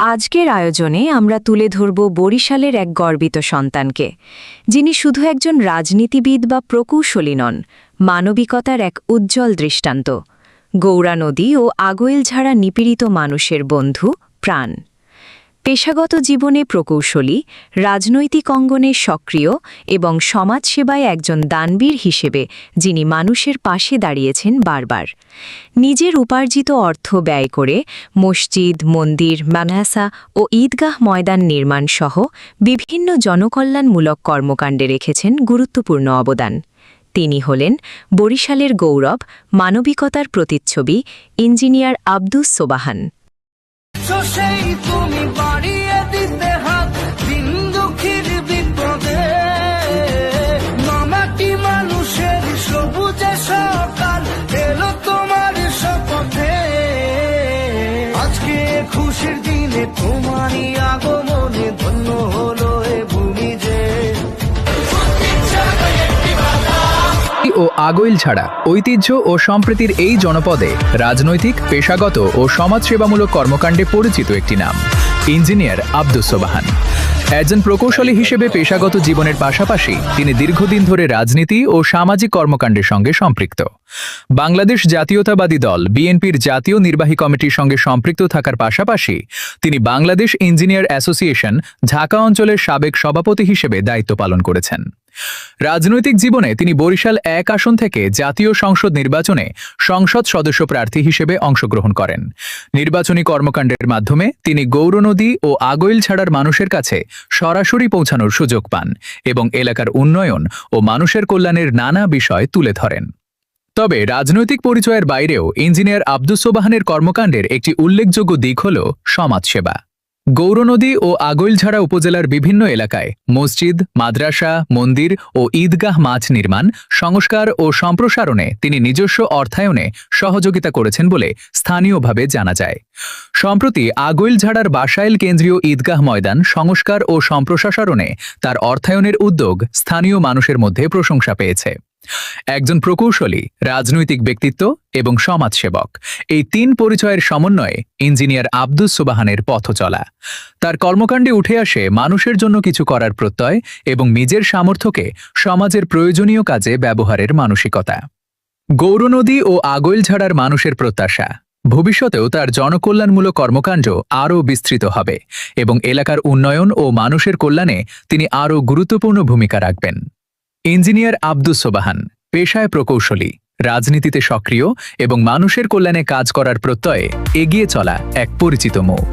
আজকের আয়োজনে আমরা তুলে ধরব বরিশালের এক গর্বিত সন্তানকে, যিনি শুধু একজন রাজনীতিবিদ বা প্রকৌশলী নন, মানবিকতার এক উজ্জ্বল দৃষ্টান্ত। গৌরা নদী ও আগৈলঝাড়া নিপীড়িত মানুষের বন্ধু, প্রাণ। পেশাগত জীবনে প্রকৌশলী, রাজনৈতিক অঙ্গনে সক্রিয় এবং সমাজসেবায় একজন দানবীর হিসেবে যিনি মানুষের পাশে দাঁড়িয়েছেন বারবার। নিজের উপার্জিত অর্থ ব্যয় করে মসজিদ, মন্দির, মাদ্রাসা ও ঈদগাহ ময়দান নির্মাণ সহ বিভিন্ন জনকল্যাণমূলক কর্মকাণ্ডে রেখেছেন গুরুত্বপূর্ণ অবদান। তিনি হলেন বরিশালের গৌরব, মানবিকতার প্রতিচ্ছবি ইঞ্জিনিয়ার আব্দুস সোবাহান। তুমি বাড়িয়ে দিতে হাত দিন দুঃখীর বিপদে, মামাটি মানুষের সবুজে সকাল এলো তোমার শপথে। আজকে খুশির দিনে তোমারই আগমনে ধন্য হলো এ ভূমি যে। ও আগৈলঝাড়া ঐতিহ্য ও সম্প্রীতির এই জনপদে রাজনৈতিক, পেশাগত ও সমাজসেবামূলক কর্মকাণ্ডে পরিচিত একটি নাম ইঞ্জিনিয়ার আব্দুস সোবাহান। একজন প্রকৌশলী হিসেবে পেশাগত জীবনের পাশাপাশি তিনি দীর্ঘদিন ধরে রাজনীতি ও সামাজিক কর্মকাণ্ডের সঙ্গে সম্পৃক্ত। বাংলাদেশ জাতীয়তাবাদী দল বিএনপির জাতীয় নির্বাহী কমিটির সঙ্গে সম্পৃক্ত থাকার পাশাপাশি তিনি বাংলাদেশ ইঞ্জিনিয়ার অ্যাসোসিয়েশন ঢাকা অঞ্চলের সাবেক সভাপতি হিসেবে দায়িত্ব পালন করেছেন। রাজনৈতিক জীবনে তিনি বরিশাল ১ আসন থেকে জাতীয় সংসদ নির্বাচনে সংসদ সদস্য প্রার্থী হিসেবে অংশগ্রহণ করেন। নির্বাচনী কর্মকাণ্ডের মাধ্যমে তিনি গৌরনদী ও আগৈলঝাড়ার মানুষের কাছে সরাসরি পৌঁছানোর সুযোগ পান এবং এলাকার উন্নয়ন ও মানুষের কল্যাণের নানা বিষয় তুলে ধরেন। তবে রাজনৈতিক পরিচয়ের বাইরেও ইঞ্জিনিয়ার আব্দুস সোবাহানের কর্মকাণ্ডের একটি উল্লেখযোগ্য দিক হল সমাজসেবা। গৌরনদী ও আগৈলঝাড়া উপজেলার বিভিন্ন এলাকায় মসজিদ, মাদ্রাসা, মন্দির ও ঈদগাহ মাঠ নির্মাণ, সংস্কার ও সম্প্রসারণে তিনি নিজস্ব অর্থায়নে সহযোগিতা করেছেন বলে স্থানীয়ভাবে জানা যায়। সম্প্রতি আগৈলঝাড়ার বাসাইল কেন্দ্রীয় ঈদগাহ ময়দান সংস্কার ও সম্প্রসারণে তার অর্থায়নের উদ্যোগ স্থানীয় মানুষের মধ্যে প্রশংসা পেয়েছে। একজন প্রকৌশলী, রাজনৈতিক ব্যক্তিত্ব এবং সমাজসেবক, এই ৩ পরিচয়ের সমন্বয়ে ইঞ্জিনিয়ার আব্দুস সোবাহানের পথ চলা। তার কর্মকাণ্ডে উঠে আসে মানুষের জন্য কিছু করার প্রত্যয় এবং নিজের সামর্থ্যকে সমাজের প্রয়োজনীয় কাজে ব্যবহারের মানসিকতা। গৌরনদী ও আগৈলঝাড়ার মানুষের প্রত্যাশা, ভবিষ্যতেও তার জনকল্যাণমূলক কর্মকাণ্ড আরও বিস্তৃত হবে এবং এলাকার উন্নয়ন ও মানুষের কল্যাণে তিনি আরও গুরুত্বপূর্ণ ভূমিকা রাখবেন। ইঞ্জিনিয়ার আব্দুস সোবাহান পেশায় প্রকৌশলী, রাজনীতিতে সক্রিয় এবং মানুষের কল্যাণে কাজ করার প্রত্যয়ে এগিয়ে চলা এক পরিচিত মুখ।